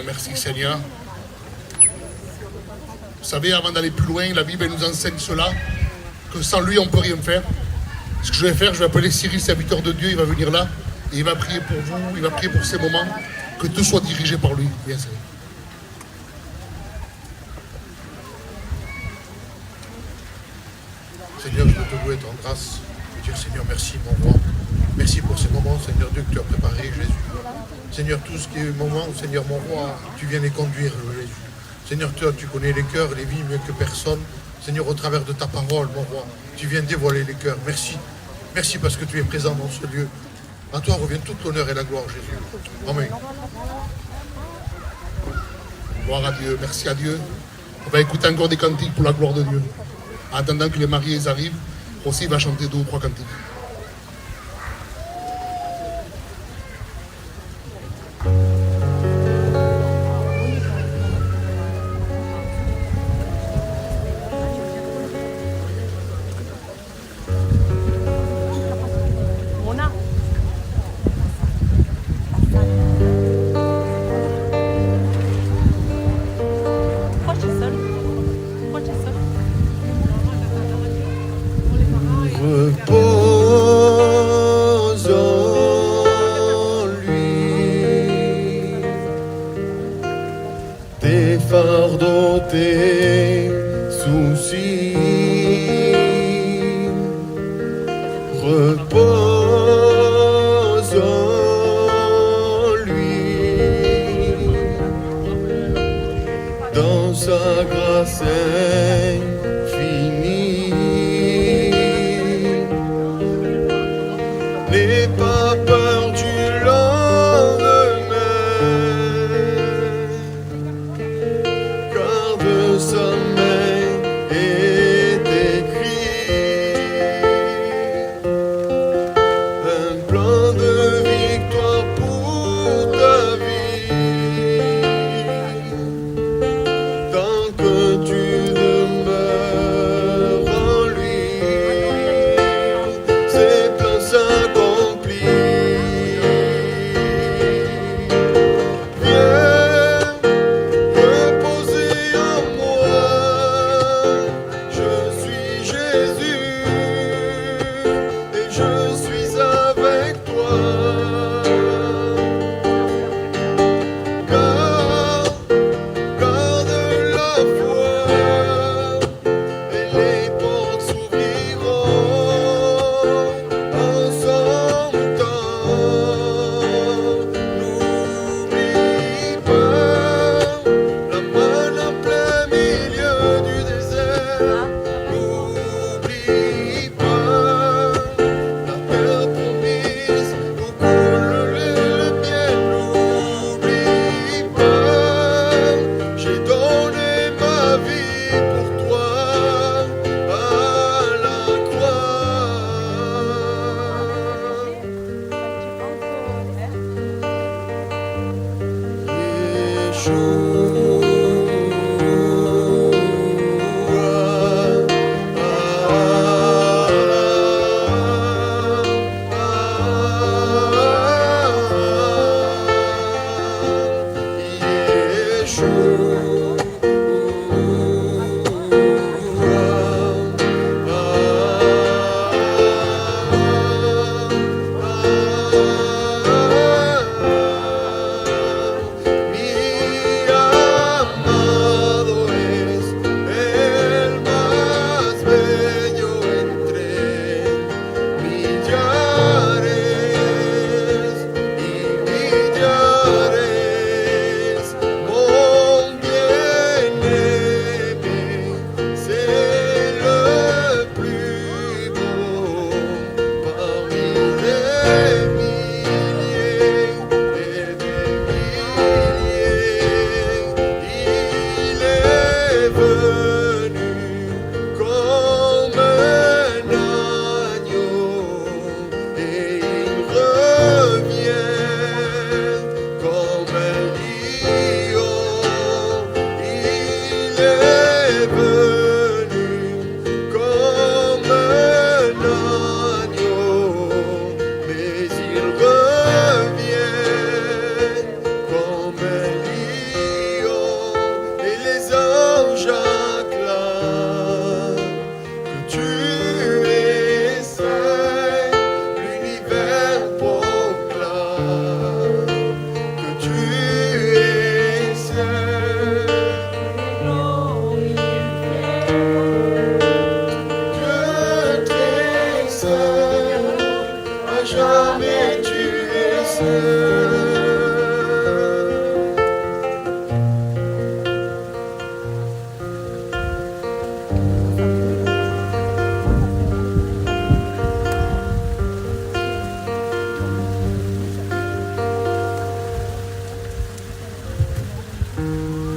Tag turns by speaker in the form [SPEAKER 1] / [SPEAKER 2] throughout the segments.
[SPEAKER 1] Merci Seigneur. Vous savez, avant d'aller plus loin, la Bible nous enseigne cela, que sans lui on ne peut rien faire. Ce que je vais faire, je vais appeler Cyril, serviteur de Dieu, il va venir là, et il va prier pour vous, il va prier pour ces moments, que tout soit dirigé par lui. Bien sûr. Seigneur, je veux te louer et te rendre grâce. Je veux dire, Seigneur, merci mon roi. Merci pour ces moments, Seigneur Dieu, que tu as préparé, Jésus. Seigneur, tout ce qui est moment, Seigneur mon roi, tu viens les conduire, Jésus. Seigneur, toi, tu connais les cœurs, les vies mieux que personne. Seigneur, au travers de ta parole, mon roi, tu viens dévoiler les cœurs. Merci. Merci parce que tu es présent dans ce lieu. À toi revient toute l'honneur et la gloire, Jésus. Amen. Gloire à Dieu, merci à Dieu. On va écouter encore des cantiques pour la gloire de Dieu. En attendant que les mariés arrivent, aussi va chanter 2 ou 3 cantiques.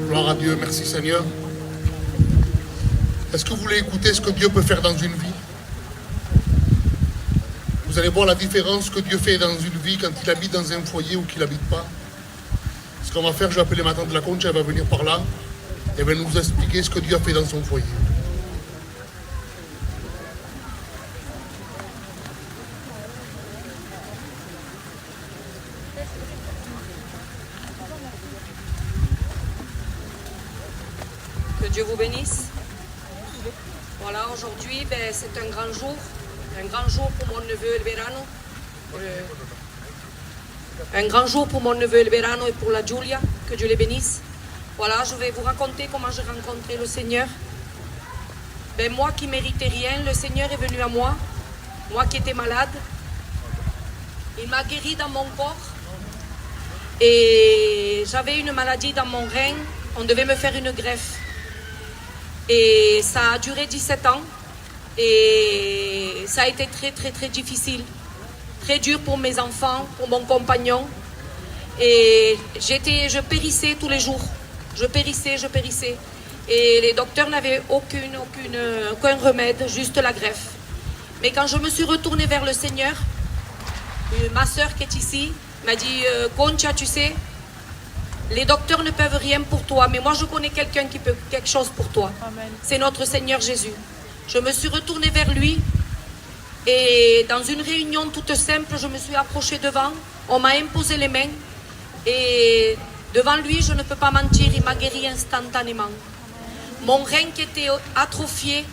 [SPEAKER 1] Gloire à Dieu, merci Seigneur. Est-ce que vous voulez écouter ce que Dieu peut faire dans une vie? Vous allez voir la différence que Dieu fait dans une vie quand il habite dans un foyer ou qu'il n'habite pas. Ce qu'on va faire, je vais appeler ma tante la Concha, elle va venir par là et elle va nous expliquer ce que Dieu a fait dans son foyer.
[SPEAKER 2] Que Dieu vous bénisse. Voilà, aujourd'hui, c'est un grand jour pour mon neveu El Verano. Un grand jour pour mon neveu El Verano et pour la Giulia. Que Dieu les bénisse. Voilà, je vais vous raconter comment j'ai rencontré le Seigneur. Moi qui méritais rien, le Seigneur est venu à moi. Moi qui étais malade. Il m'a guéri dans mon corps. Et j'avais une maladie dans mon rein. On devait me faire une greffe. Et ça a duré 17 ans. Et ça a été très très très difficile. Très dur pour mes enfants, pour mon compagnon. Et je périssais tous les jours. Je périssais. Et les docteurs n'avaient aucun remède, juste la greffe. Mais quand je me suis retournée vers le Seigneur, ma sœur qui est ici m'a dit « Concha, tu sais, les docteurs ne peuvent rien pour toi, mais moi je connais quelqu'un qui peut quelque chose pour toi. C'est notre Seigneur Jésus. » Je me suis retournée vers lui et dans une réunion toute simple, je me suis approchée devant. On m'a imposé les mains et devant lui, je ne peux pas mentir, il m'a guéri instantanément. Mon rein qui était atrophié,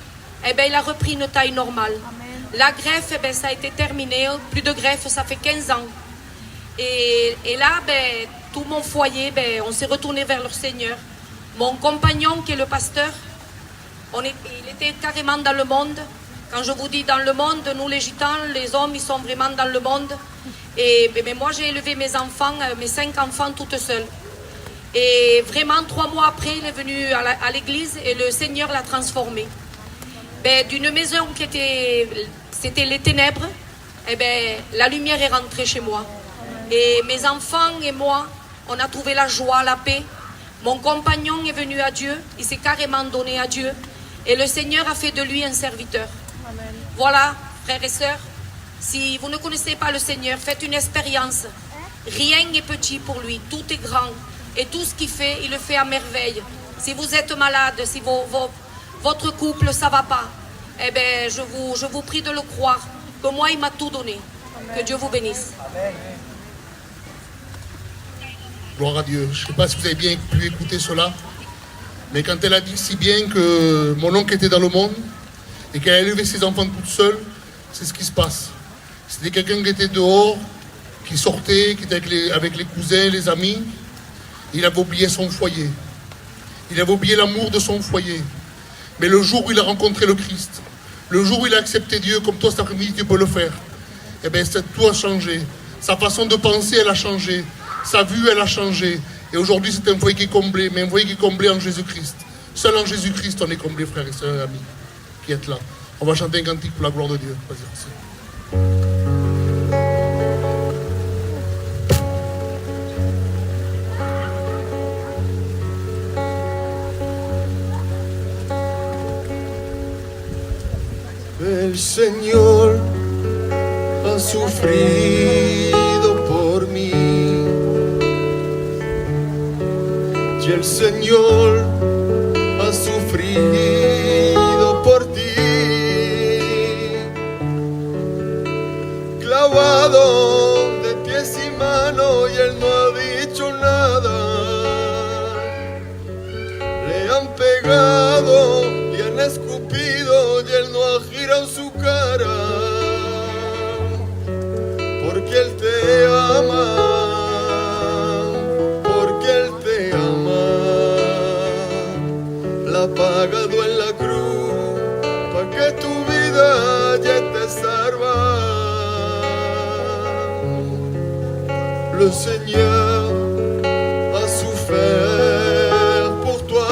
[SPEAKER 2] il a repris une taille normale. La greffe, ça a été terminé. Plus de greffe, ça fait 15 ans. Et là, tout mon foyer, on s'est retourné vers le Seigneur. Mon compagnon, qui est le pasteur, il était carrément dans le monde. Quand je vous dis dans le monde, nous les gitans, les hommes, ils sont vraiment dans le monde. Et moi, j'ai élevé mes enfants, mes 5 enfants, toutes seules. Et vraiment, 3 mois après, il est venu à l'église et le Seigneur l'a transformé. D'une maison qui c'était les ténèbres, la lumière est rentrée chez moi. Et mes enfants et moi, on a trouvé la joie, la paix. Mon compagnon est venu à Dieu, il s'est carrément donné à Dieu. Et le Seigneur a fait de lui un serviteur. Amen. Voilà, frères et sœurs, si vous ne connaissez pas le Seigneur, faites une expérience. Rien n'est petit pour lui, tout est grand. Et tout ce qu'il fait, il le fait à merveille. Si vous êtes malade, si votre couple, ça ne va pas, je vous prie de le croire, que moi, il m'a tout donné. Amen. Que Dieu vous bénisse. Amen.
[SPEAKER 1] Gloire à Dieu. Je ne sais pas si vous avez bien pu écouter cela, mais quand elle a dit si bien que mon oncle était dans le monde et qu'elle a élevé ses enfants toute seule, c'est ce qui se passe. C'était quelqu'un qui était dehors, qui sortait, qui était avec les cousins, les amis. Il avait oublié son foyer. Il avait oublié l'amour de son foyer. Mais le jour où il a rencontré le Christ, le jour où il a accepté Dieu, comme toi cet après-midi tu peux le faire, tout a changé. Sa façon de penser, elle a changé. Sa vue, elle a changé. Et aujourd'hui, c'est un foyer qui est comblé, mais un foyer qui est comblé en Jésus-Christ. Seul en Jésus-Christ, on est comblé, frères et sœurs et amis, qui êtes là. On va chanter un cantique pour la gloire de Dieu. Vas-y, merci.
[SPEAKER 3] El Señor ha sufrido por mí y el Señor ha sufrido por ti, clavado de pies y manos, y Él no ha dicho nada. Le han pegado, le han escupido y Él no ha girado su cara, porque Él te ama, porque Él te ama. Le Seigneur a souffert pour toi.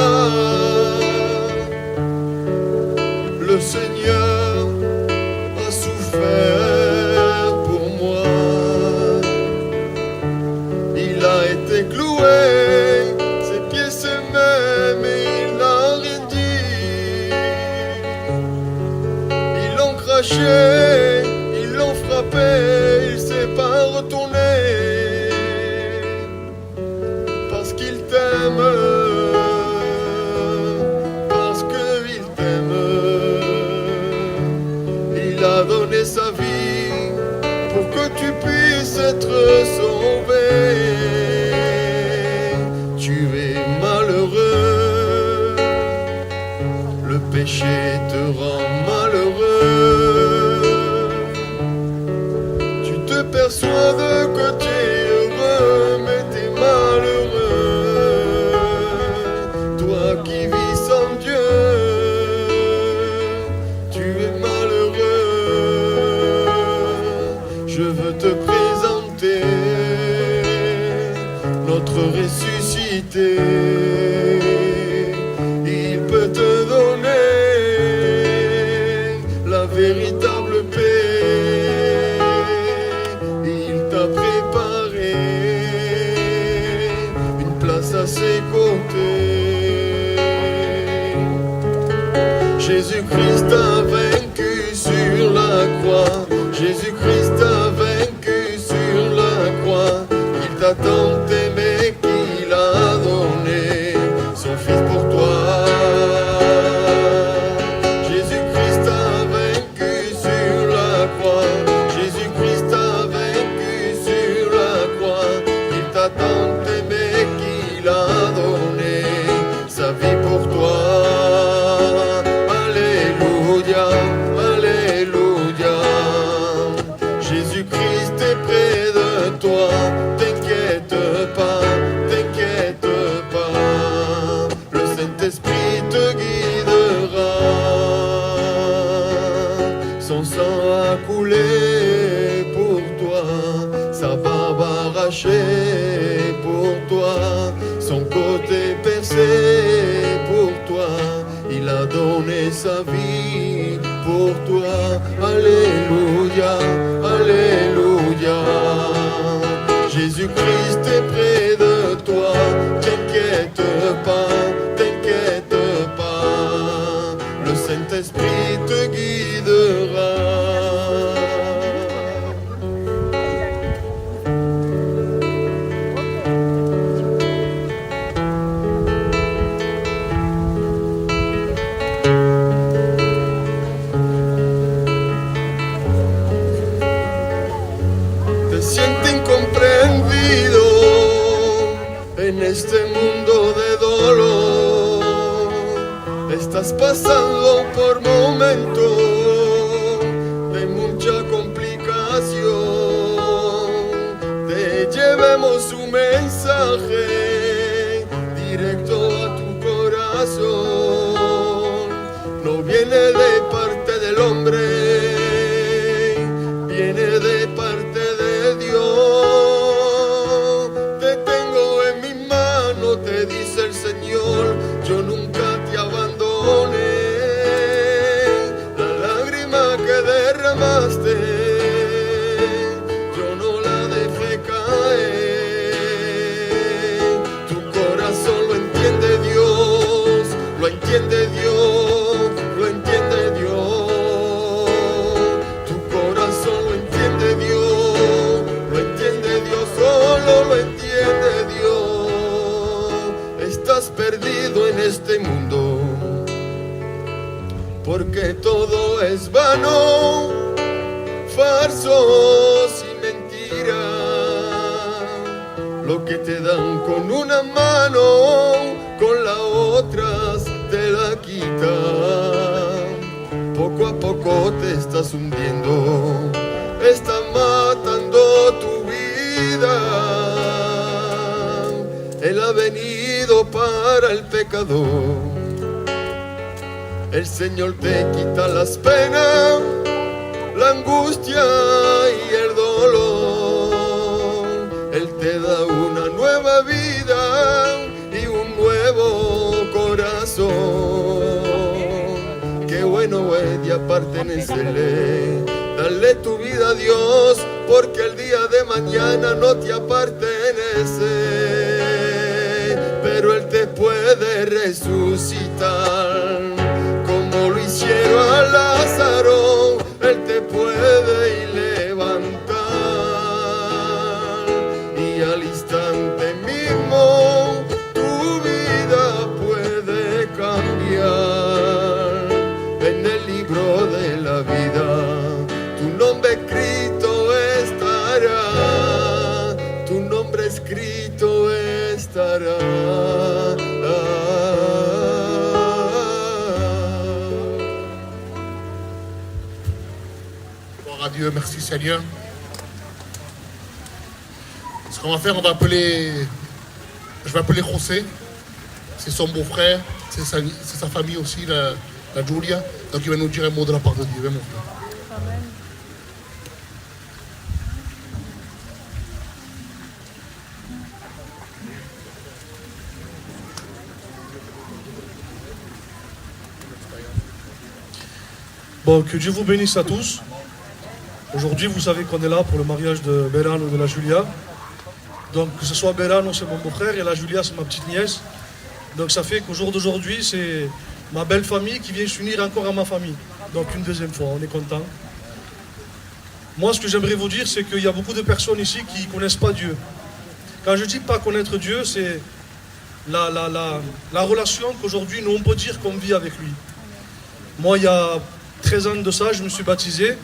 [SPEAKER 3] Le Seigneur a souffert pour moi. Il a été cloué, ses pieds s'aimaient, mais il n'a rien dit. Ils l'ont craché, ils l'ont frappé, il s'est pas retourné. Parce qu'il t'aime, parce qu'il t'aime. Il a donné sa vie pour que tu puisses être sauvé. Tu es malheureux, le péché te rend malheureux. Tu te persuades que tu es heureux, mais t'es malheureux. Toi qui vis sans Dieu, tu es malheureux. Je veux te présenter notre ressuscité. Il peut te donner la véritable paix. Il t'a préparé une place à ses côtés. Jésus-Christ a vaincu sur la croix. Jésus-Christ a vaincu sur la croix. Il t'a tant aimé qu'il a donné son Fils pour toi. Jésus-Christ a vaincu sur la croix. Jésus-Christ a vaincu sur la croix. Il t'a tant aimé qu'il a donné sa vie pour toi. Alléluia, alléluia. Jésus-Christ est près de toi. T'inquiète pas, t'inquiète pas. Le Saint-Esprit te guidera. Son sang a coulé pour toi. Sa barbe arrachée pour toi. Son côté percé pour toi. Il a donné sa vie pour toi. Alléluia, alléluia. Jésus-Christ est près de toi. T'inquiète pas, t'inquiète pas. Le Saint-Esprit te guidera. Te sientes incomprendido en este mundo de dolor. Estás pasando por momentos de mucha complicación. Te llevemos un mensaje directo a tu corazón. No viene de parte del hombre, viene de parte de Dios. Te tengo en mi mano, te dice el Señor, yo nunca te abandoné. La lágrima que derramaste, yo no la dejé caer. Tu corazón lo entiende Dios, lo entiende Dios, lo entiende Dios. Tu corazón lo entiende Dios, lo entiende Dios, solo lo entiende Dios. Estás perdido en este mundo, porque todo es vano, falsos y mentiras. Lo que te dan con una mano, con la otra te la quitan. Poco a poco te estás hundiendo, está matando tu vida. Él ha venido para el pecador. El Señor te quita las penas, la angustia y el dolor. Él te me da una nueva vida y un nuevo corazón. Qué bueno es de pertenecerle. Dale tu vida a Dios, porque el día de mañana no te pertenece, pero Él te puede resucitar, como lo hicieron a Lázaro. Él te puede levantar, y al instante mismo tu vida puede cambiar. En el libro de la vida tu nombre escrito estará, tu nombre escrito estará.
[SPEAKER 1] Gloire à Dieu, merci Seigneur. Ce qu'on va faire, je vais appeler José, c'est son beau-frère, c'est sa famille aussi, la Julia, donc il va nous dire un mot de la part de Dieu. Viens, mon frère.
[SPEAKER 4] Bon, que Dieu vous bénisse à tous. Aujourd'hui, vous savez qu'on est là pour le mariage de Berano et de la Julia. Donc, que ce soit Berano, c'est mon beau-frère, et la Julia, c'est ma petite nièce. Donc, ça fait qu'au jour d'aujourd'hui, c'est ma belle famille qui vient s'unir encore à ma famille. Donc, une deuxième fois, on est content. Moi, ce que j'aimerais vous dire, c'est qu'il y a beaucoup de personnes ici qui ne connaissent pas Dieu. Quand je dis pas connaître Dieu, c'est la relation qu'aujourd'hui, nous, on peut dire qu'on vit avec lui. Moi, il y a 13 ans de ça, je me suis baptisé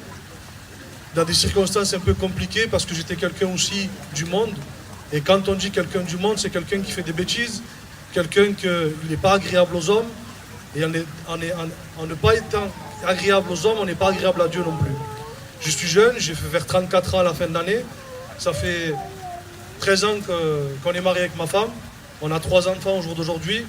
[SPEAKER 4] dans des circonstances un peu compliquées parce que j'étais quelqu'un aussi du monde. Et quand on dit quelqu'un du monde, c'est quelqu'un qui fait des bêtises, quelqu'un qui n'est pas agréable aux hommes. Et en ne pas étant agréable aux hommes, on n'est pas agréable à Dieu non plus. Je suis jeune, j'ai fait vers 34 ans à la fin de l'année. Ça fait 13 ans qu'on est marié avec ma femme. On a 3 enfants au jour d'aujourd'hui.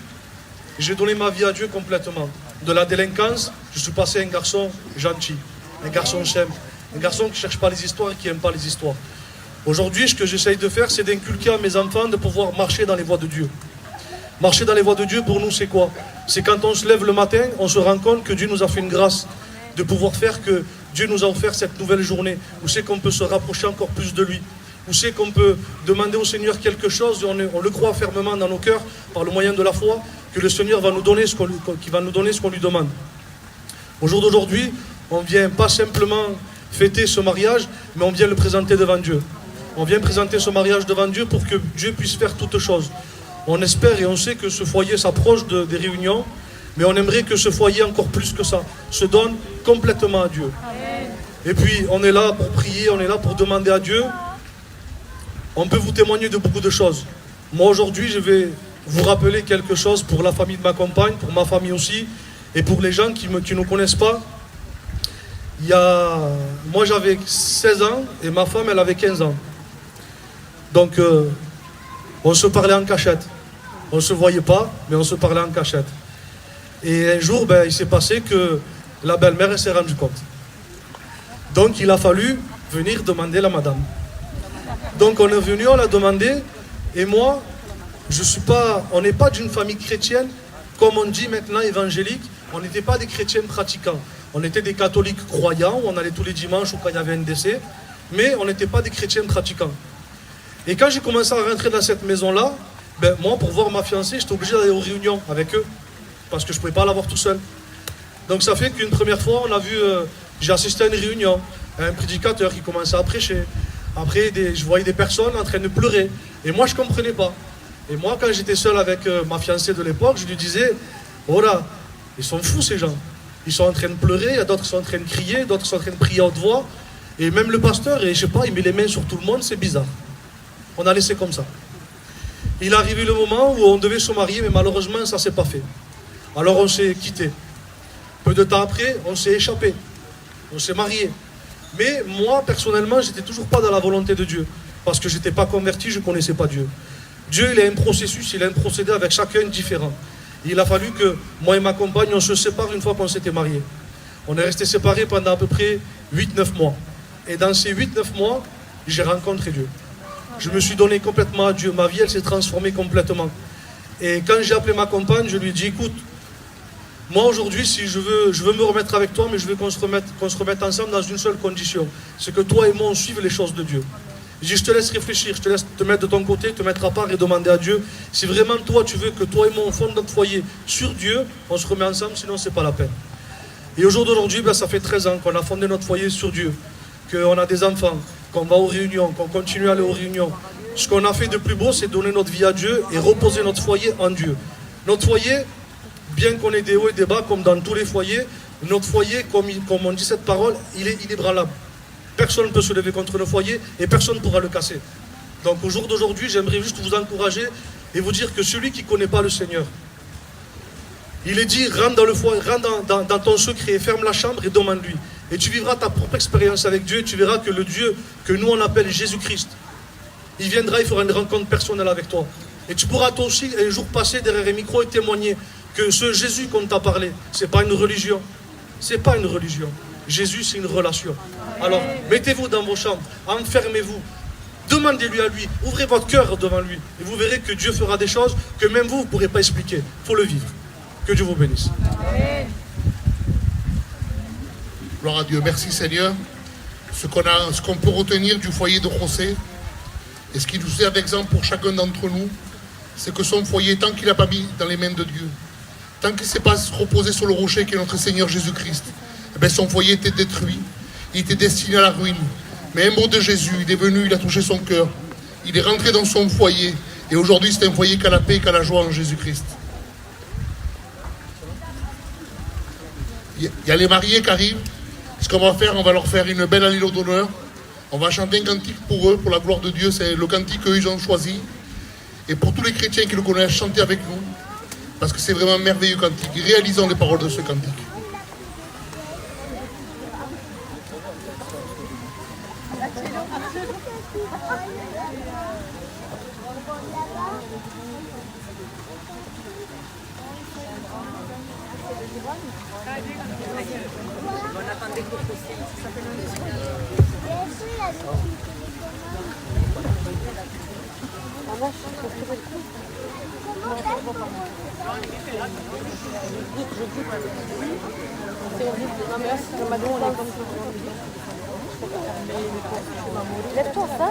[SPEAKER 4] J'ai donné ma vie à Dieu complètement. De la délinquance, je suis passé un garçon gentil, un garçon simple, un garçon qui ne cherche pas les histoires et qui n'aime pas les histoires. Aujourd'hui, ce que j'essaye de faire, c'est d'inculquer à mes enfants de pouvoir marcher dans les voies de Dieu. Marcher dans les voies de Dieu, pour nous, c'est quoi? C'est quand on se lève le matin, on se rend compte que Dieu nous a fait une grâce de pouvoir faire, que Dieu nous a offert cette nouvelle journée, où c'est qu'on peut se rapprocher encore plus de lui, où c'est qu'on peut demander au Seigneur quelque chose, et on le croit fermement dans nos cœurs, par le moyen de la foi, que le Seigneur va nous donner ce qu'on lui demande. Au jour d'aujourd'hui, on ne vient pas simplement fêter ce mariage, mais on vient le présenter devant Dieu. On vient présenter ce mariage devant Dieu pour que Dieu puisse faire toutes choses. On espère et on sait que ce foyer s'approche des réunions, mais on aimerait que ce foyer, encore plus que ça, se donne complètement à Dieu. Amen. Et puis, on est là pour prier, on est là pour demander à Dieu. On peut vous témoigner de beaucoup de choses. Moi, aujourd'hui, je vais vous rappeler quelque chose pour la famille de ma compagne, pour ma famille aussi, et pour les gens qui ne connaissent pas. Moi, j'avais 16 ans et ma femme, elle avait 15 ans. Donc, on se parlait en cachette. On ne se voyait pas, mais on se parlait en cachette. Et un jour, il s'est passé que la belle-mère s'est rendue compte. Donc, il a fallu venir demander la madame. Donc, on est venu, on l'a demandé, et moi, on n'est pas d'une famille chrétienne, comme on dit maintenant évangélique, on n'était pas des chrétiens pratiquants. On était des catholiques croyants, où on allait tous les dimanches ou quand il y avait un décès, mais on n'était pas des chrétiens pratiquants. Et quand j'ai commencé à rentrer dans cette maison-là, moi, pour voir ma fiancée, j'étais obligé d'aller aux réunions avec eux, parce que je ne pouvais pas la voir tout seul. Donc ça fait qu'une première fois, j'ai assisté à une réunion, à un prédicateur qui commençait à prêcher. Après, je voyais des personnes en train de pleurer. Et moi, je ne comprenais pas. Et moi, quand j'étais seul avec ma fiancée de l'époque, je lui disais, oh là, ils sont fous ces gens. Ils sont en train de pleurer, il y a d'autres qui sont en train de crier, d'autres qui sont en train de prier à haute voix. Et même le pasteur, je sais pas, il met les mains sur tout le monde, c'est bizarre. On a laissé comme ça. Il est arrivé le moment où on devait se marier, mais malheureusement, ça ne s'est pas fait. Alors on s'est quitté. Peu de temps après, on s'est échappé. On s'est marié. Mais moi, personnellement, j'étais toujours pas dans la volonté de Dieu. Parce que je n'étais pas converti, je ne connaissais pas Dieu. Dieu, il a un processus, il a un procédé avec chacun différent. Il a fallu que moi et ma compagne, on se sépare une fois qu'on s'était mariés. On est restés séparés pendant à peu près 8-9 mois. Et dans ces 8-9 mois, j'ai rencontré Dieu. je me suis donné complètement à Dieu. Ma vie, elle s'est transformée complètement. Et quand j'ai appelé ma compagne, je lui ai dit, écoute, moi aujourd'hui, si je veux me remettre avec toi, mais je veux qu'on se remette ensemble dans une seule condition. C'est que toi et moi, on suive les choses de Dieu. Je dis, je te laisse réfléchir, je te laisse te mettre de ton côté, te mettre à part et demander à Dieu. Si vraiment toi, tu veux que toi et moi, on fonde notre foyer sur Dieu, on se remet ensemble, sinon c'est pas la peine. Et au jour d'aujourd'hui, ça fait 13 ans qu'on a fondé notre foyer sur Dieu, qu'on a des enfants, qu'on va aux réunions, qu'on continue à aller aux réunions. Ce qu'on a fait de plus beau, c'est donner notre vie à Dieu et reposer notre foyer en Dieu. Notre foyer, bien qu'on ait des hauts et des bas, comme dans tous les foyers, notre foyer, comme on dit cette parole, il est inébranlable. Personne ne peut se lever contre nos foyers et personne ne pourra le casser. Donc au jour d'aujourd'hui, j'aimerais juste vous encourager et vous dire que celui qui ne connaît pas le Seigneur, il est dit, rentre dans le foyer, rentre dans ton secret, ferme la chambre et demande-lui. Et tu vivras ta propre expérience avec Dieu et tu verras que le Dieu que nous on appelle Jésus-Christ, il viendra, il fera une rencontre personnelle avec toi. Et tu pourras toi aussi un jour passer derrière les micros et témoigner que ce Jésus qu'on t'a parlé, ce n'est pas une religion. Ce n'est pas une religion. Jésus, c'est une relation. Alors, mettez-vous dans vos chambres, enfermez-vous, demandez-lui à lui, ouvrez votre cœur devant lui. Et vous verrez que Dieu fera des choses que même vous ne pourrez pas expliquer. Il faut le vivre. Que Dieu vous bénisse.
[SPEAKER 5] Amen.
[SPEAKER 1] Gloire à Dieu. Merci Seigneur. Ce qu'on peut retenir du foyer de José, et ce qui nous sert d'exemple pour chacun d'entre nous, c'est que son foyer, tant qu'il n'a pas mis dans les mains de Dieu, tant qu'il ne s'est pas reposé sur le rocher qui est notre Seigneur Jésus-Christ, eh bien son foyer était détruit, il était destiné à la ruine. Mais un mot de Jésus, il est venu, il a touché son cœur, il est rentré dans son foyer, et aujourd'hui c'est un foyer qui a la paix, qui a la joie en Jésus-Christ. Il y a les mariés qui arrivent. Ce qu'on va faire, on va leur faire une belle allée d'honneur. On va chanter un cantique pour eux, pour la gloire de Dieu. C'est le cantique qu'eux ont choisi. Et pour tous les chrétiens qui le connaissent, chantez avec nous. Parce que c'est vraiment un merveilleux cantique. Réalisons les paroles de ce cantique.
[SPEAKER 5] Lève-toi, ça.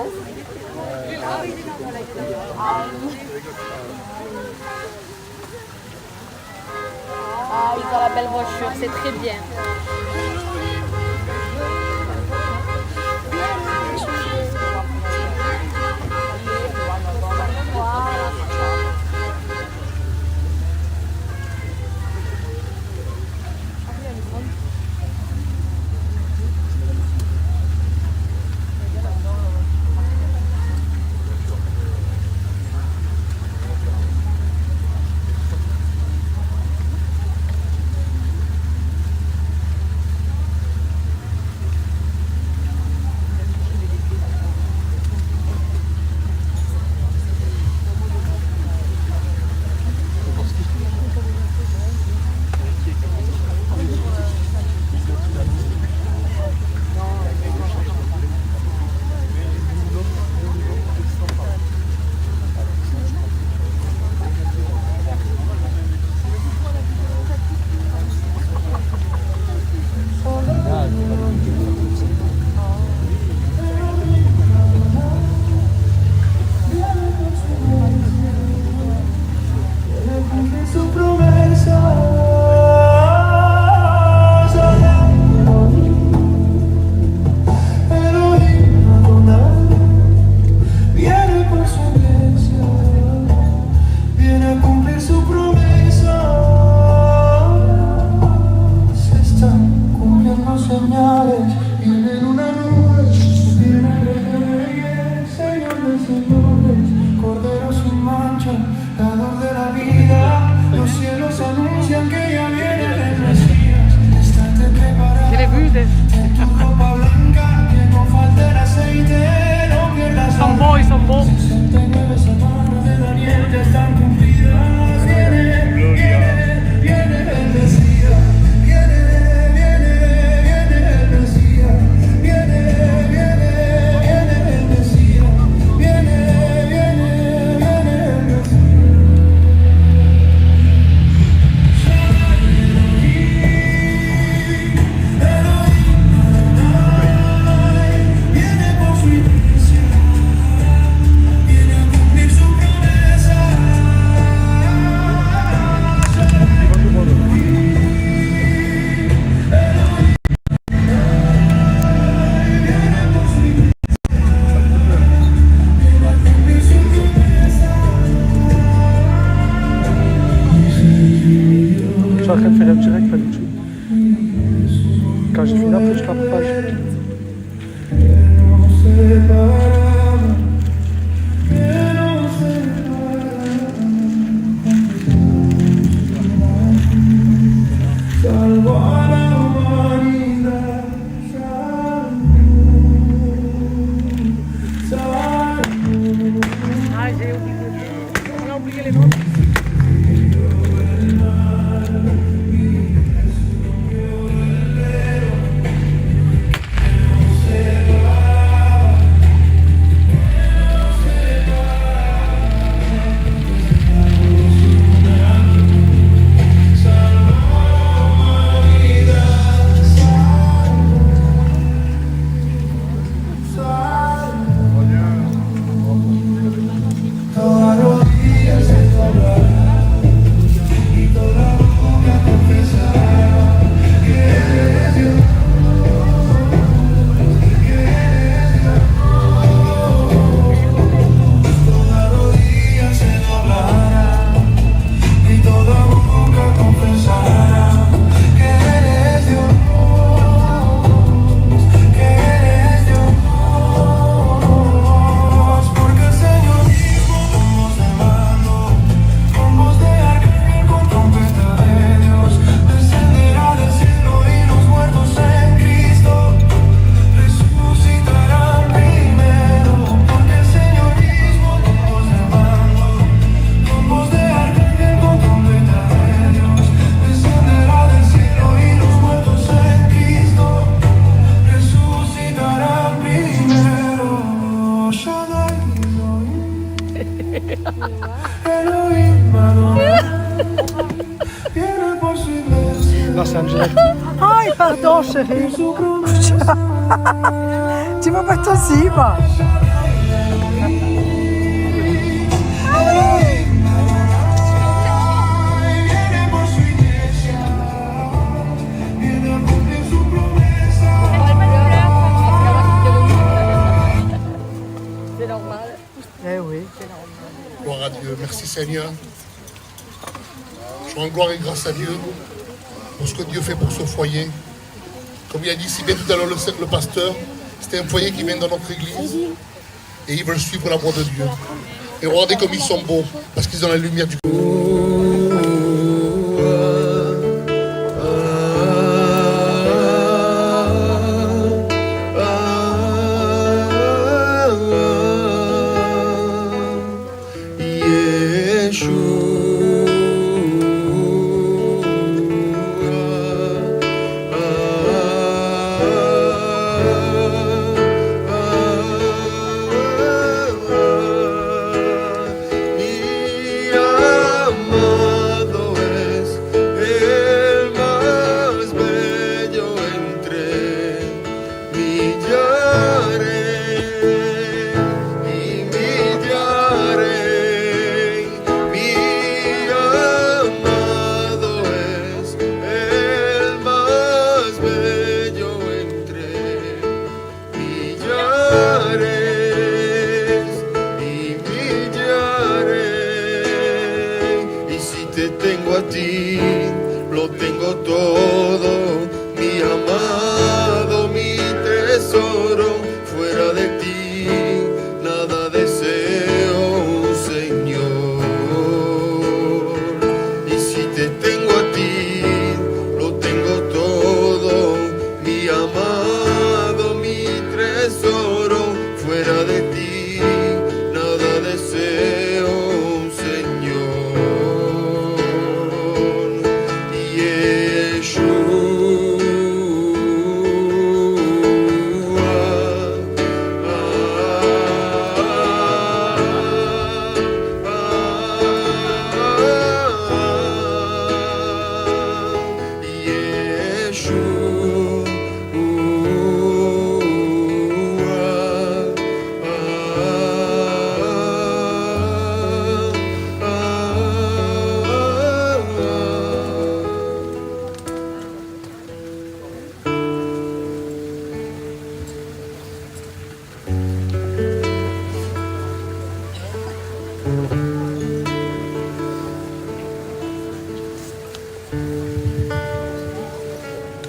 [SPEAKER 5] Ah, ils ont la belle voiture, c'est très bien.
[SPEAKER 4] suis en train de faire un direct là YouTube. Quand j'ai fini, après je partage.
[SPEAKER 5] On a oublié les noms.
[SPEAKER 4] Là c'est un direct.
[SPEAKER 6] Ai, pardon chérie. Tu m'as pas tossé, va.
[SPEAKER 5] C'est normal.
[SPEAKER 6] Eh oui.
[SPEAKER 1] Gloire à Dieu. Merci Seigneur. Je rends gloire et grâce à Dieu pour ce que Dieu fait pour ce foyer. Comme il a dit si bien tout à l'heure le pasteur, c'était un foyer qui vient dans notre église et ils veulent suivre la voie de Dieu. Et regardez comme ils sont beaux parce qu'ils ont la lumière du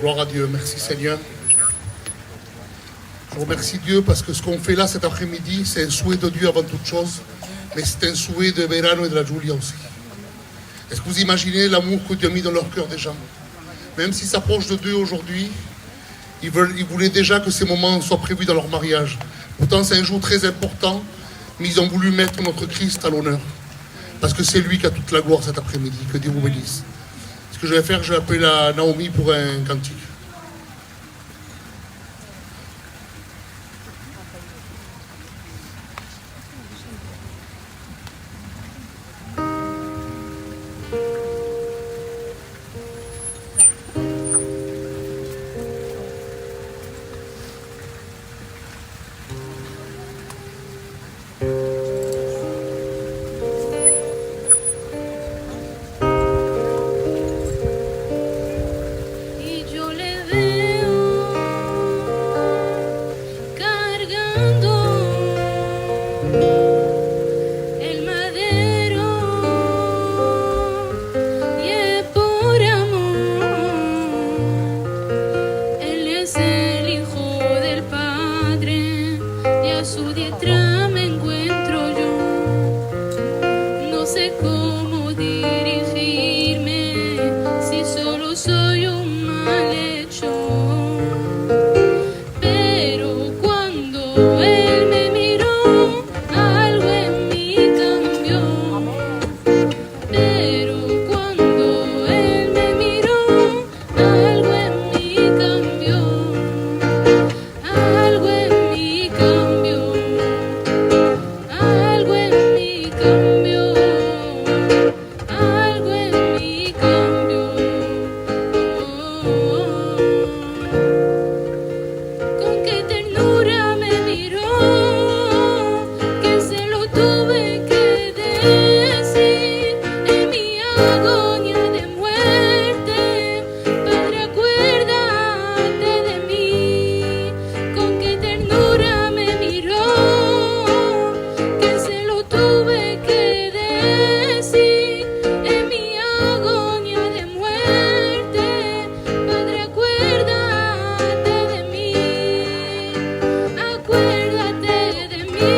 [SPEAKER 7] Gloire à Dieu, merci Seigneur. Je remercie Dieu parce que ce qu'on fait là cet après-midi, c'est un souhait de Dieu avant toute chose, mais c'est un souhait de Verano et de la Julia aussi. Est-ce que vous imaginez l'amour que Dieu a mis dans leur cœur déjà? Même s'ils s'approchent de Dieu aujourd'hui, ils voulaient déjà que ces moments soient prévus dans leur mariage. Pourtant, c'est un jour très important, mais ils ont voulu mettre notre Christ à l'honneur. Parce que c'est lui qui a toute la gloire cet après-midi. Que Dieu vous bénisse. Ce que je vais faire, je vais appeler la Naomi pour un cantique.
[SPEAKER 8] Y yo le veo cargando el madero y es por amor. Él es el Hijo del Padre y a su diestra me encuentro yo. No sé cómo dirigirme si solo soy un malhechor. Pero cuando él me miró, algo en mí cambió. Pero cuando él me miró, algo en mí cambió. Algo en mí cambió. Algo en mí cambió. Algo en mí cambió. Con qué ternura me miró, que se lo tuve que decir en mi agonía de muerte. Padre, acuérdate de mí. Con qué ternura me miró, que se lo tuve que decir en mi agonía de muerte. Padre, acuérdate de mí. Acuérdate de mí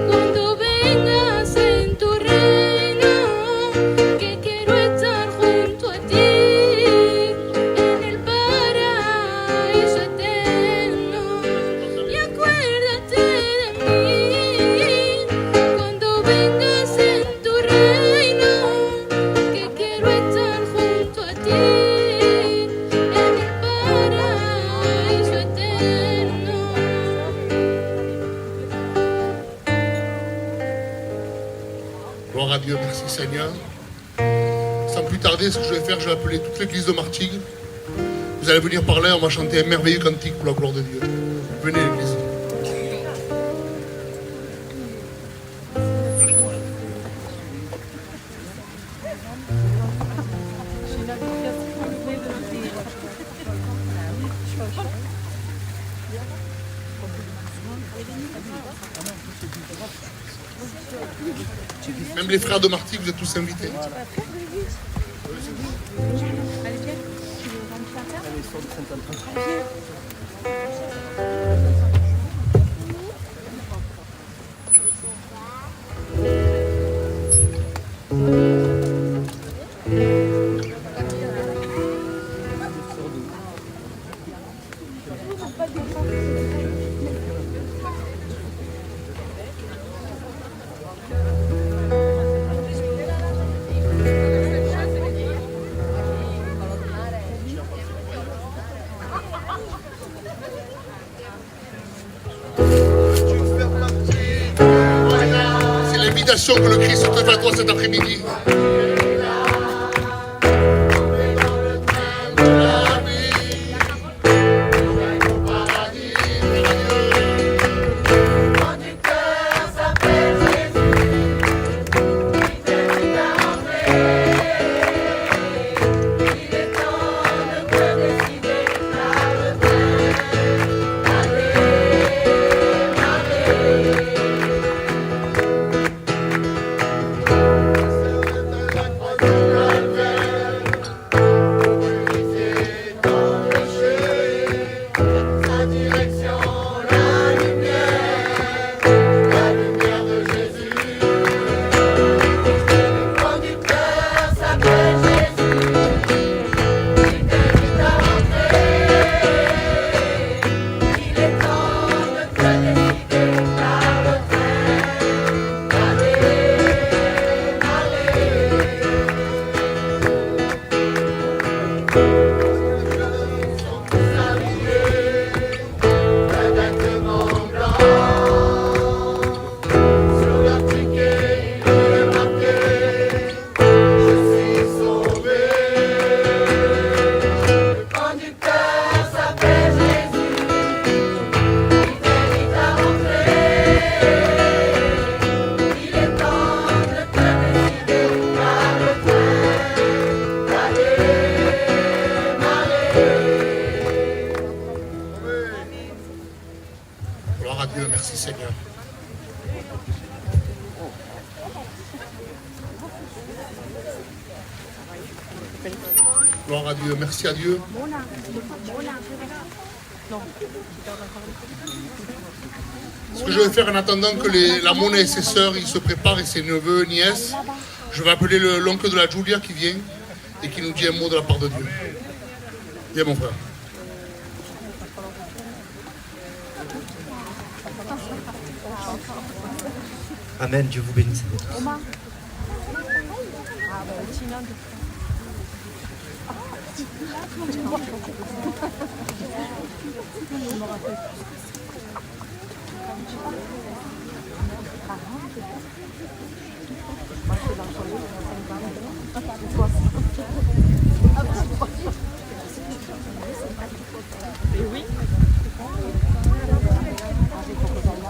[SPEAKER 8] cuando vengas en tu reino, que quiero estar junto a ti en el paraíso eterno. Y acuérdate de mí cuando vengas en tu reino, que quiero estar junto a ti en el paraíso eterno.
[SPEAKER 7] Gloire à Dieu, merci Seigneur. Sans plus tarder, ce que je vais faire, je vais appeler toute l'église de Martigues. Vous allez venir par là, on va chanter un merveilleux cantique pour la gloire de Dieu. Venez l'église. Même les frères de Martigues, vous êtes tous invités. C'est l'invitation que le Christ te fait à toi cet après-midi. Gloire à Dieu, merci à Dieu. Ce que je vais faire en attendant que la Mona et ses sœurs ils se préparent et ses neveux, nièces, je vais appeler l'oncle de la Julia qui vient et qui nous dit un mot de la part de Dieu. Viens mon frère.
[SPEAKER 9] Amen, Dieu vous bénisse.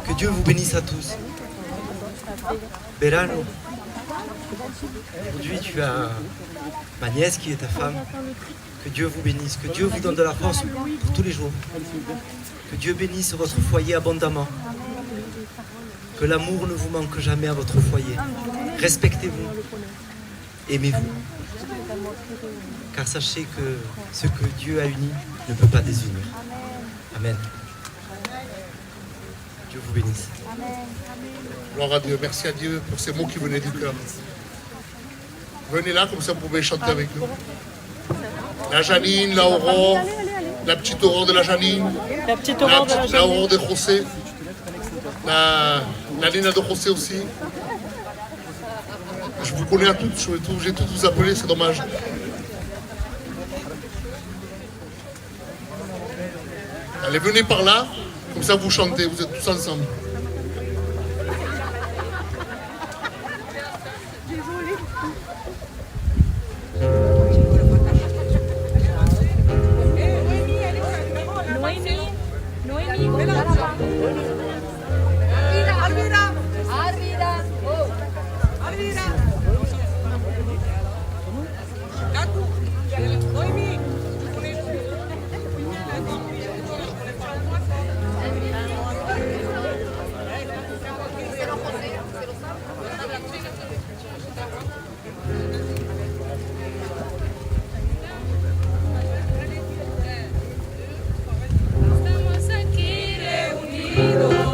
[SPEAKER 9] Que Dieu vous bénisse à tous. Verano, aujourd'hui tu as ma nièce qui est ta femme. Que Dieu vous bénisse, que Dieu vous donne de la force pour tous les jours. Que Dieu bénisse votre foyer abondamment. Que l'amour ne vous manque jamais à votre foyer. Respectez-vous, aimez-vous. Car sachez que ce que Dieu a uni ne peut pas désunir. Amen. Dieu vous bénisse.
[SPEAKER 7] Gloire à Dieu, merci à Dieu pour ces mots qui venaient du cœur. Venez là, comme ça vous pouvez chanter avec nous. La Janine, la Aurore, la petite Aurore de la Janine, la Aurore de José, la Nina de José aussi. Je vous connais à toutes, j'ai toutes vous appeler, c'est dommage. Allez, venez par là, comme ça vous chantez, vous êtes tous ensemble.
[SPEAKER 8] Estamos aquí reunidos.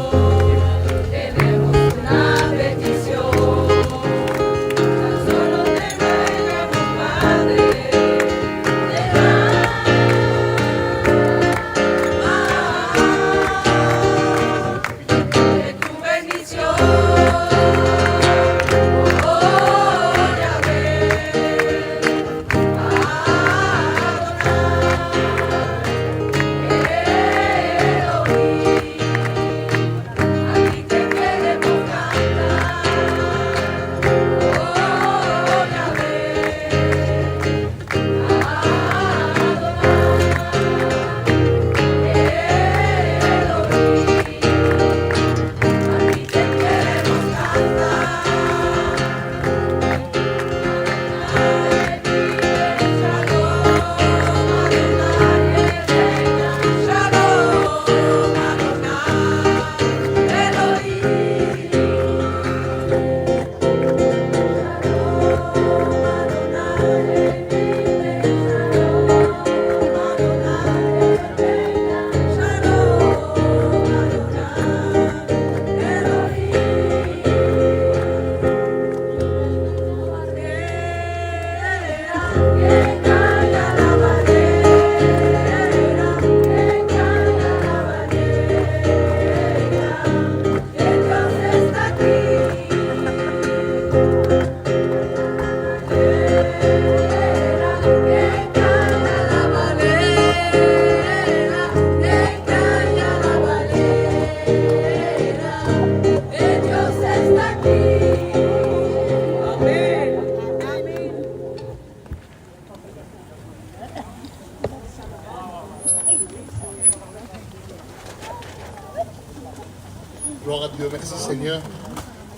[SPEAKER 7] Gloire à Dieu, merci Seigneur.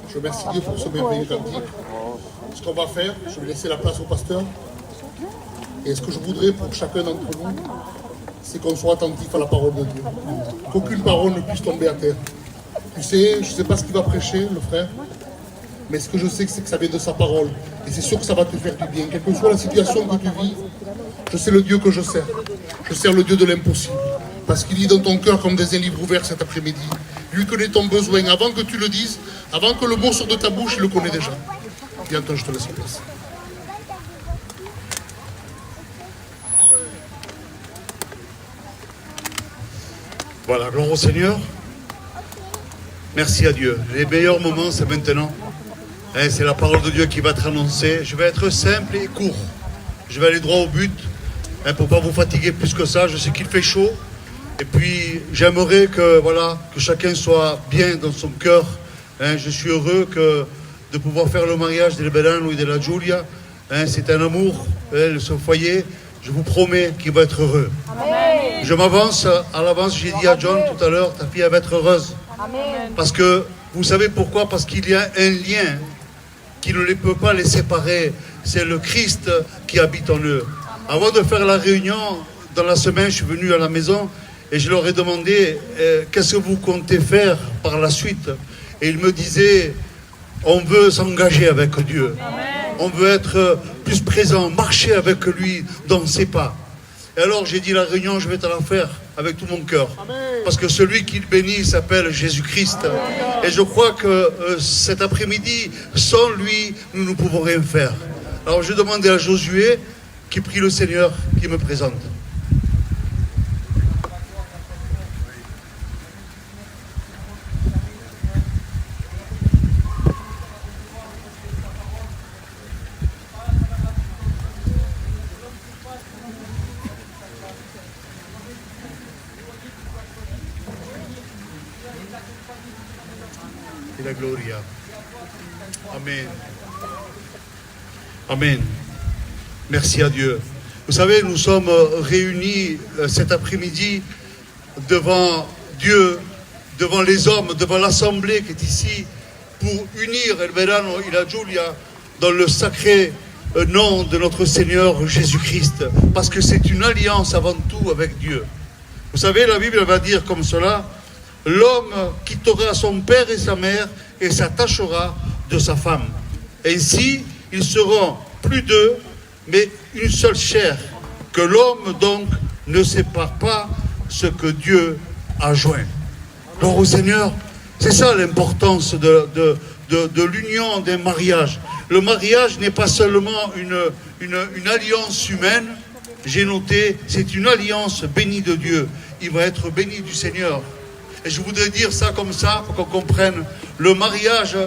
[SPEAKER 7] Je remercie Dieu pour ce merveilleux cantique. Ce qu'on va faire, je vais laisser la place au pasteur. Et ce que je voudrais pour chacun d'entre nous, c'est qu'on soit attentif à la parole de Dieu. Qu'aucune parole ne puisse tomber à terre. Tu sais, je ne sais pas ce qu'il va prêcher, le frère, Mais ce que je sais, c'est que ça vient de sa parole. Et c'est sûr que ça va te faire du bien. Quelle que soit la situation que tu vis, je sais le Dieu que je sers. Je sers le Dieu de l'impossible. Parce qu'il lit dans ton cœur comme dans un livre ouvert cet après-midi. Lui connaît ton besoin. Avant que tu le dises, avant que le mot sorte de ta bouche, il le connaît déjà. Viens, toi, je te laisse place.
[SPEAKER 10] Voilà, gloire au Seigneur. Merci à Dieu. Les meilleurs moments, c'est maintenant. Hein, c'est la parole de Dieu qui va être annoncée. Je vais être simple et court. Je vais aller droit au but. Hein, pour ne pas vous fatiguer plus que ça. Je sais qu'il fait chaud. Et puis, j'aimerais que, voilà, que chacun soit bien dans son cœur. Hein, je suis heureux de pouvoir faire le mariage de Belano et de la Giulia. Hein, c'est un amour, hein, ce foyer. Je vous promets qu'il va être heureux. Amen. Je m'avance à l'avance. J'ai dit à John tout à l'heure, ta fille elle va être heureuse. Amen. Parce que, vous savez pourquoi? Parce qu'il y a un lien qui ne les peut pas les séparer. C'est le Christ qui habite en eux. Avant de faire la réunion, dans la semaine, je suis venu à la maison et je leur ai demandé qu'est-ce que vous comptez faire par la suite. Et ils me disaient, on veut s'engager avec Dieu. Amen. On veut être plus présent, marcher avec lui dans ses pas. Et alors j'ai dit, la réunion, je vais te la faire avec tout mon cœur. Parce que celui qui le bénit s'appelle Jésus-Christ. Et je crois que cet après-midi, sans lui, nous ne pouvons rien faire. Alors je demandais à Josué, qui prie le Seigneur, qui me présente. La gloria. Amen. Amen. Merci à Dieu. Vous savez, nous sommes réunis cet après-midi devant Dieu, devant les hommes, devant l'assemblée qui est ici pour unir El Verano et la Giulia dans le sacré nom de notre Seigneur Jésus-Christ. Parce que c'est une alliance avant tout avec Dieu. Vous savez, la Bible va dire comme cela: l'homme quittera son père et sa mère et s'attachera de sa femme. Ainsi, ils seront plus deux, mais une seule chair. Que l'homme donc ne sépare pas ce que Dieu a joint. Alors au Seigneur, c'est ça l'importance de l'union d'un mariage. Le mariage n'est pas seulement une alliance humaine. J'ai noté, c'est une alliance bénie de Dieu. Il va être béni du Seigneur. Et je voudrais dire ça comme ça, pour qu'on comprenne. Le mariage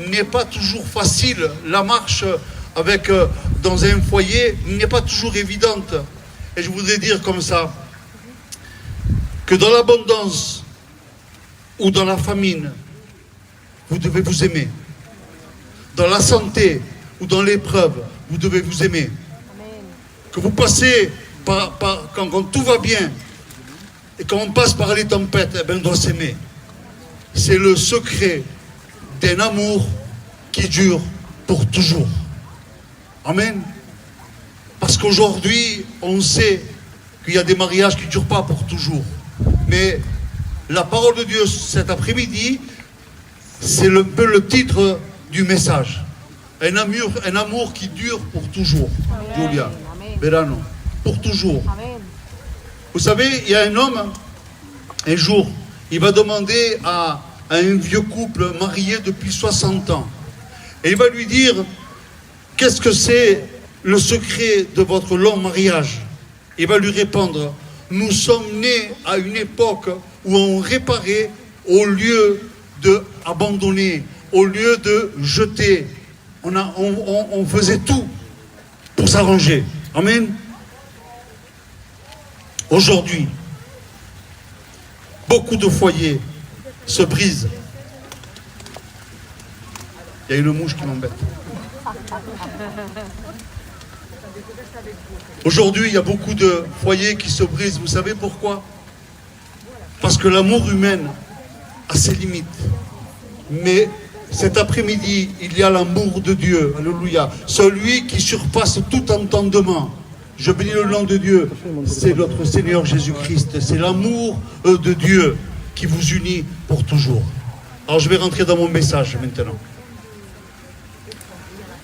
[SPEAKER 10] n'est pas toujours facile. La marche dans un foyer n'est pas toujours évidente. Et je voudrais dire comme ça, que dans l'abondance ou dans la famine, vous devez vous aimer. Dans la santé ou dans l'épreuve, vous devez vous aimer. Que vous passez quand tout va bien, et quand on passe par les tempêtes, eh bien, on doit s'aimer. C'est le secret d'un amour qui dure pour toujours. Amen. Parce qu'aujourd'hui, on sait qu'il y a des mariages qui ne durent pas pour toujours. Mais la parole de Dieu cet après-midi, c'est un peu le titre du message. Un amour qui dure pour toujours. Amen. Giulia, Verano, pour toujours. Amen. Vous savez, il y a un homme, un jour, il va demander à un vieux couple marié depuis 60 ans. Et il va lui dire, qu'est-ce que c'est le secret de votre long mariage? Il va lui répondre, nous sommes nés à une époque où on réparait au lieu d'abandonner, au lieu de jeter. On faisait tout pour s'arranger. Amen. Aujourd'hui, beaucoup de foyers se brisent. Il y a une mouche qui m'embête. Aujourd'hui, il y a beaucoup de foyers qui se brisent. Vous savez pourquoi? Parce que l'amour humain a ses limites. Mais cet après-midi, il y a l'amour de Dieu. Alléluia. Celui qui surpasse tout entendement. Je bénis le nom de Dieu. C'est notre Seigneur Jésus-Christ. C'est l'amour de Dieu qui vous unit pour toujours. Alors je vais rentrer dans mon message maintenant.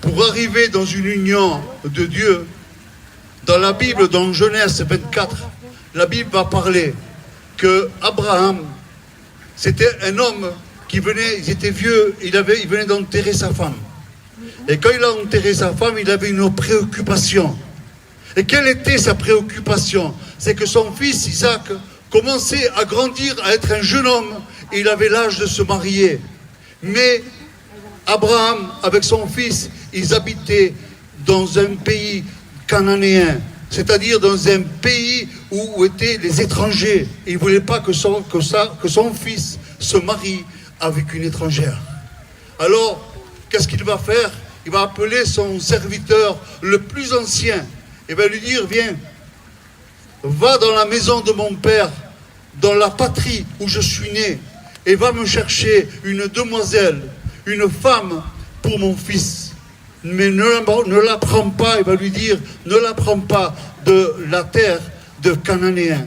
[SPEAKER 10] pour arriver dans une union de Dieu. Dans la Bible, dans Genèse 24, la Bible va parler que Abraham, c'était un homme qui venait, il était vieux, il venait d'enterrer sa femme. Et quand il a enterré sa femme, il avait une préoccupation. Et quelle était sa préoccupation? C'est que son fils Isaac commençait à grandir, à être un jeune homme, et il avait l'âge de se marier. Mais Abraham, avec son fils, ils habitaient dans un pays cananéen, c'est-à-dire dans un pays où étaient les étrangers. Et il ne voulait pas que son fils se marie avec une étrangère. Alors, qu'est-ce qu'il va faire? Il va appeler son serviteur le plus ancien et va lui dire, viens, va dans la maison de mon père, dans la patrie où je suis né, et va me chercher une demoiselle, une femme pour mon fils. Mais ne la prends pas, il va lui dire, ne la prends pas de la terre de Cananéens,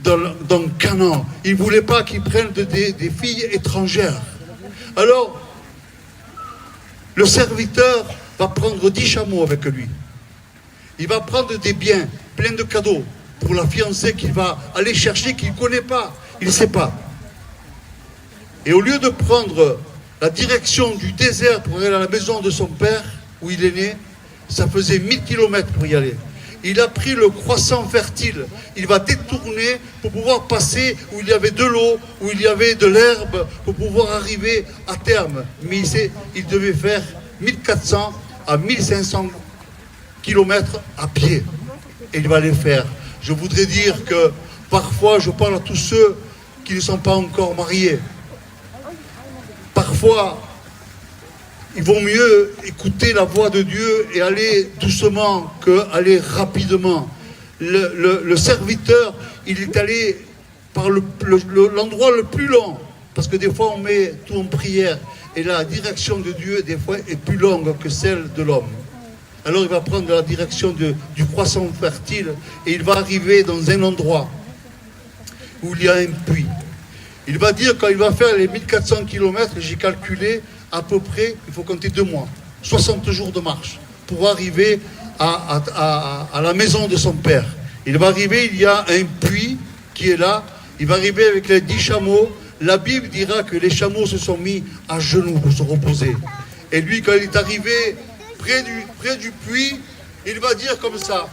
[SPEAKER 10] dans Canaan. Il ne voulait pas qu'il prenne des filles étrangères. Alors, le serviteur va prendre 10 chameaux avec lui. Il va prendre des biens, plein de cadeaux, pour la fiancée qu'il va aller chercher, qu'il ne connaît pas, il ne sait pas. Et au lieu de prendre la direction du désert pour aller à la maison de son père, où il est né, ça faisait 1000 km pour y aller. Il a pris le croissant fertile, il va détourner pour pouvoir passer où il y avait de l'eau, où il y avait de l'herbe, pour pouvoir arriver à terme. Mais il devait faire 1400 à 1500 km à pied. Et il va les faire. Je voudrais dire que parfois, je parle à tous ceux qui ne sont pas encore mariés. Parfois, il vaut mieux écouter la voix de Dieu et aller doucement qu'aller rapidement. Le serviteur, il est allé par l'endroit le plus long, parce que des fois on met tout en prière, et la direction de Dieu, des fois, est plus longue que celle de l'homme. Alors il va prendre la direction du croissant fertile, et il va arriver dans un endroit où il y a un puits. Il va dire, quand il va faire les 1400 km, j'ai calculé, à peu près, il faut compter 2 mois, 60 jours de marche, pour arriver à la maison de son père. Il va arriver, il y a un puits qui est là, il va arriver avec les 10 chameaux. La Bible dira que les chameaux se sont mis à genoux pour se reposer. Et lui, quand il est arrivé près du puits, il va dire comme ça,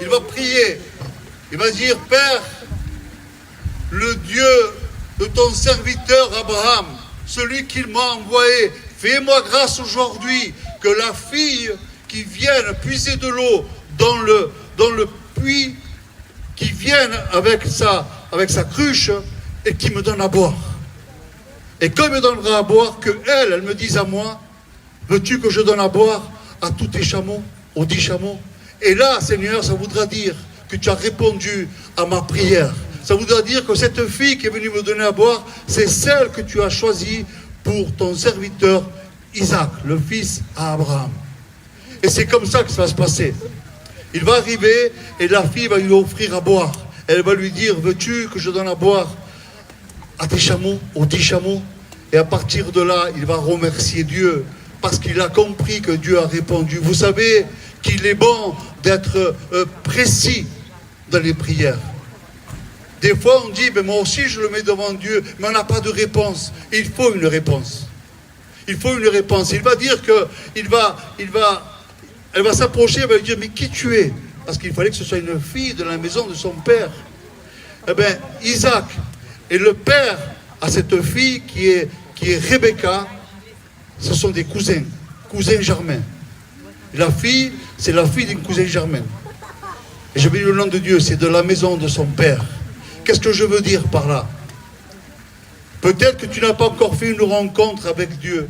[SPEAKER 10] il va prier, il va dire, Père, le Dieu de ton serviteur Abraham, celui qu'il m'a envoyé, fais-moi grâce aujourd'hui que la fille qui vienne puiser de l'eau dans le puits, qui vienne avec sa cruche et qui me donne à boire. Et quand il me donnera à boire, que elle me dise à moi, veux-tu que je donne à boire à tous tes chameaux, aux 10 chameaux? Et là, Seigneur, ça voudra dire que tu as répondu à ma prière. Ça voudra dire que cette fille qui est venue me donner à boire, c'est celle que tu as choisie pour ton serviteur Isaac, le fils à Abraham. Et c'est comme ça que ça va se passer. Il va arriver et la fille va lui offrir à boire. Elle va lui dire, veux-tu que je donne à boire à tes chameaux, aux 10 chameaux? Et à partir de là, il va remercier Dieu parce qu'il a compris que Dieu a répondu. Vous savez qu'il est bon d'être précis dans les prières. Des fois, on dit, mais moi aussi, je le mets devant Dieu, mais on n'a pas de réponse. Il faut une réponse. Il faut une réponse. Il va dire que, elle va s'approcher, elle va lui dire, mais qui tu es? Parce qu'il fallait que ce soit une fille de la maison de son père. Eh bien, Isaac est le père à cette fille qui est Rebecca. Ce sont des cousins germains. La fille, c'est la fille d'un cousin germain. Et je vais dire le nom de Dieu, c'est de la maison de son père. Qu'est-ce que je veux dire par là? Peut-être que tu n'as pas encore fait une rencontre avec Dieu,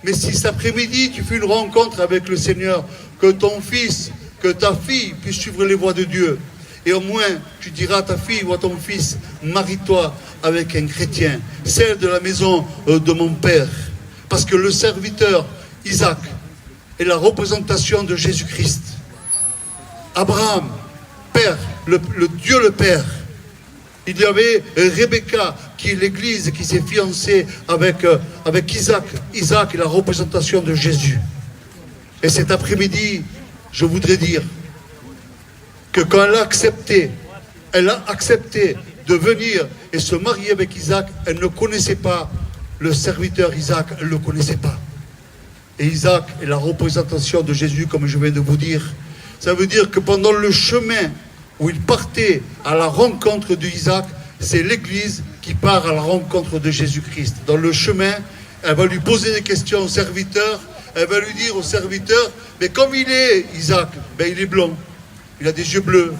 [SPEAKER 10] mais si cet après-midi tu fais une rencontre avec le Seigneur, que ton fils, que ta fille puisse suivre les voies de Dieu, et au moins tu diras à ta fille ou à ton fils, marie-toi avec un chrétien, celle de la maison de mon père, parce que le serviteur Isaac est la représentation de Jésus-Christ. Abraham, Père, le Dieu le Père. Il y avait Rebecca, qui est l'église, qui s'est fiancée avec Isaac. Isaac est la représentation de Jésus. Et cet après-midi, je voudrais dire que quand elle a accepté de venir et se marier avec Isaac, elle ne connaissait pas le serviteur Isaac, elle ne le connaissait pas. Et Isaac est la représentation de Jésus, comme je viens de vous dire. Ça veut dire que pendant le chemin où il partait à la rencontre d'Isaac, c'est l'Église qui part à la rencontre de Jésus-Christ. Dans le chemin, elle va lui poser des questions au serviteur, elle va lui dire au serviteur, mais comme il est Isaac, ben il est blond, il a des yeux bleus,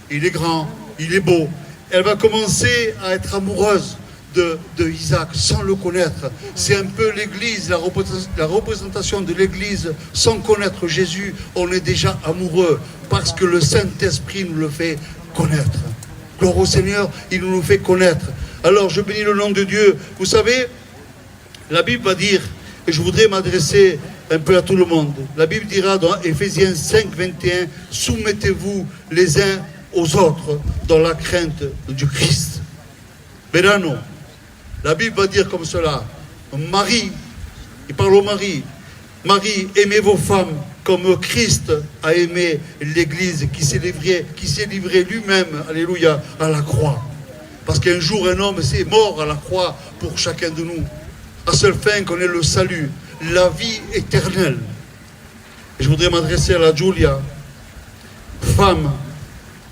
[SPEAKER 10] il est grand, il est beau. Elle va commencer à être amoureuse de Isaac sans le connaître. C'est un peu l'Église, la représentation de l'Église sans connaître Jésus. On est déjà amoureux parce que le Saint-Esprit nous le fait connaître. Gloire au Seigneur, il nous le fait connaître. Alors je bénis le nom de Dieu. Vous savez, la Bible va dire, et je voudrais m'adresser un peu à tout le monde. La Bible dira dans Éphésiens 5, 21, soumettez-vous les uns aux autres dans la crainte du Christ. Verano, la Bible va dire comme cela, Marie, il parle au mari, Marie, aimez vos femmes comme Christ a aimé l'Église qui s'est livré lui-même, alléluia, à la croix. Parce qu'un jour un homme s'est mort à la croix pour chacun de nous, à seule fin qu'on ait le salut, la vie éternelle. Et je voudrais m'adresser à la Giulia. Femme,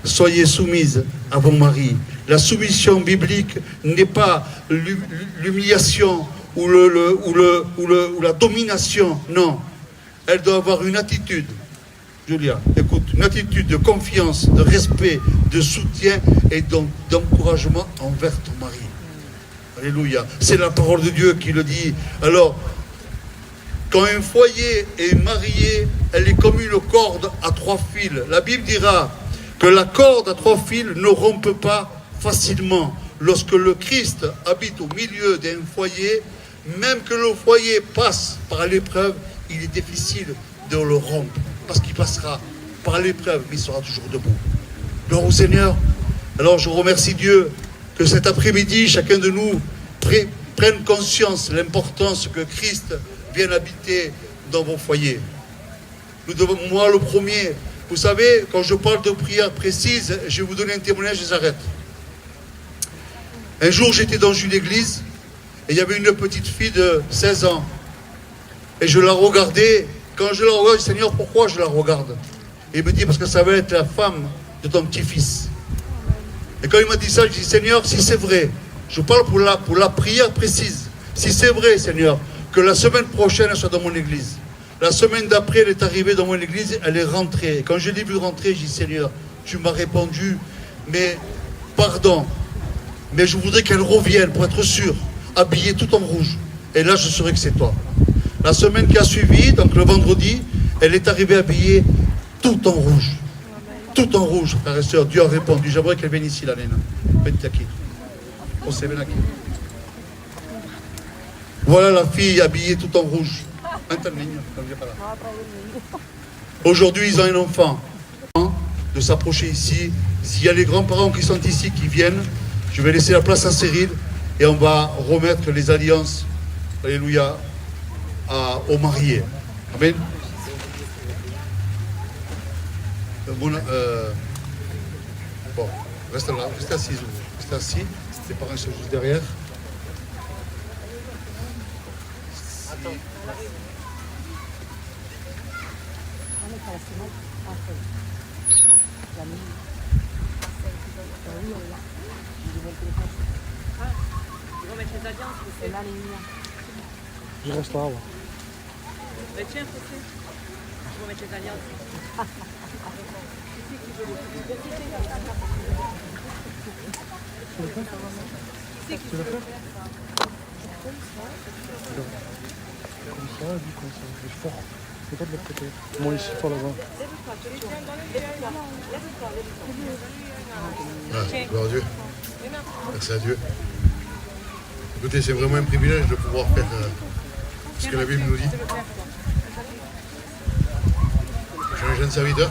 [SPEAKER 10] soyez soumise à vos maris. La soumission biblique n'est pas l'humiliation ou la domination, non. Elle doit avoir une attitude, Julia, écoute, une attitude de confiance, de respect, de soutien et d'encouragement envers ton mari. Alléluia. C'est la parole de Dieu qui le dit. Alors, quand un foyer est marié, elle est comme une corde à 3 fils. La Bible dira que la corde à 3 fils ne rompt pas facilement. Lorsque le Christ habite au milieu d'un foyer, même que le foyer passe par l'épreuve, il est difficile de le rompre, parce qu'il passera par l'épreuve, mais il sera toujours debout. Gloire au Seigneur. Alors je remercie Dieu que cet après-midi, chacun de nous prenne conscience de l'importance que Christ vienne habiter dans vos foyers. Nous devons, moi le premier, vous savez, quand je parle de prière précise, je vais vous donner un témoignage et j'arrête. Un jour, j'étais dans une église et il y avait une petite fille de 16 ans. Et je la regardais. Quand je la regarde, je dis, Seigneur, pourquoi je la regarde? Et il me dit, parce que ça va être la femme de ton petit-fils. Et quand il m'a dit ça, je dis, Seigneur, si c'est vrai, je parle pour la prière précise. Si c'est vrai, Seigneur, que la semaine prochaine, elle soit dans mon église. La semaine d'après, elle est arrivée dans mon église, elle est rentrée. Et quand je l'ai vue rentrer, je dis, Seigneur, tu m'as répondu, mais pardon. Mais je voudrais qu'elle revienne pour être sûre, habillée tout en rouge. Et là, je saurais que c'est toi. La semaine qui a suivi, donc le vendredi, elle est arrivée habillée tout en rouge. Tout en rouge, frères et sœurs. Dieu a répondu. J'aimerais qu'elle vienne ici, la nena. Voilà la fille habillée tout en rouge. Aujourd'hui, ils ont un enfant. De s'approcher ici. S'il y a les grands-parents qui sont ici, qui viennent, je vais laisser la place à Cyril et on va remettre les alliances. Alléluia. Aux mariés. Amen. Bon, reste là, reste assis. Reste assis. Les parents sont juste derrière.
[SPEAKER 4] Je reste là.
[SPEAKER 2] Mais tiens, Fossé, je vais mettre les alliances.
[SPEAKER 4] Tu veux faire comme ça, lui comme ça, il est fort. C'est pas de l'autre côté. Moi ici, pas là-bas.
[SPEAKER 1] Ah, gloire à Dieu. Merci à Dieu. Écoutez, c'est vraiment un privilège de pouvoir faire ce que la Bible nous dit. Je suis un jeune serviteur.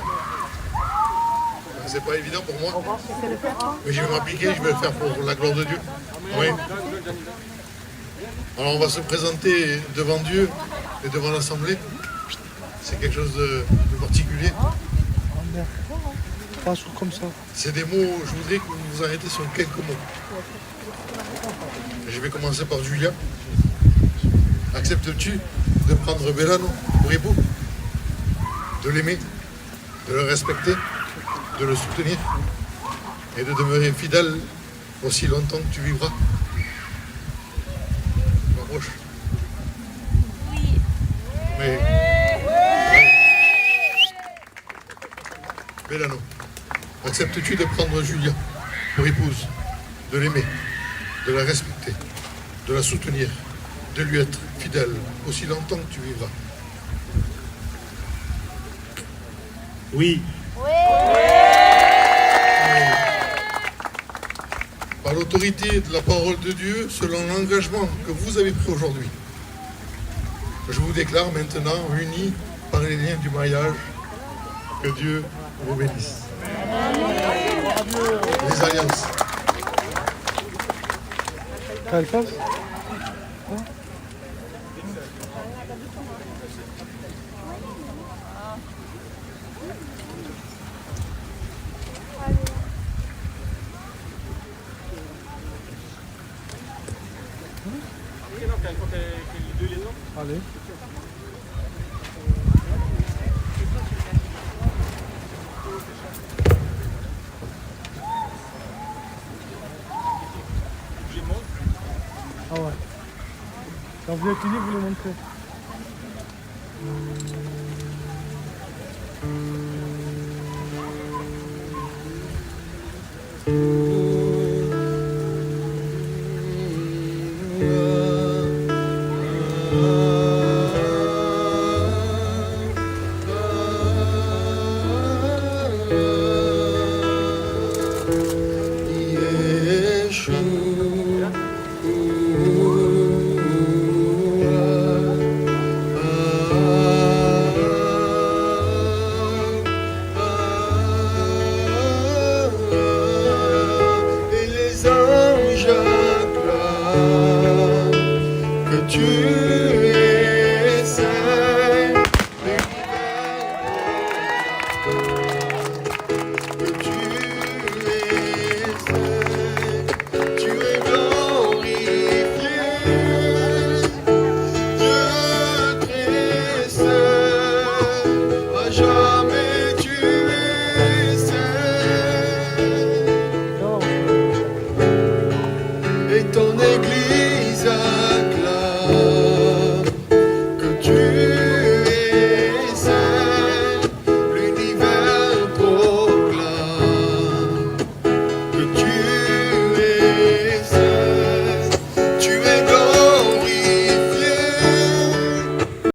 [SPEAKER 1] C'est pas évident pour moi. Mais je vais m'appliquer, je vais le faire pour la gloire de Dieu. Oui. Alors on va se présenter devant Dieu et devant l'Assemblée. C'est quelque chose de particulier.
[SPEAKER 4] Pas comme ça.
[SPEAKER 1] C'est des mots, je voudrais que vous vous arrêtez sur quelques mots. Je vais commencer par Julia. Acceptes-tu de prendre Bellano pour époux? De l'aimer, de le respecter, de le soutenir et de demeurer fidèle aussi longtemps que tu vivras? Je m'approche.
[SPEAKER 8] Oui.
[SPEAKER 1] Oui. Bellano, acceptes-tu de prendre Julia pour épouse, de l'aimer, de la respecter, de la soutenir, de lui être fidèle aussi longtemps que tu vivras?
[SPEAKER 10] Oui.
[SPEAKER 1] Par l'autorité de la parole de Dieu, selon l'engagement que vous avez pris aujourd'hui, je vous déclare maintenant unis par les liens du mariage. Que Dieu vous bénisse. Les alliances.
[SPEAKER 4] Allez. Ah ouais. Quand vous avez fini, vous les montrez.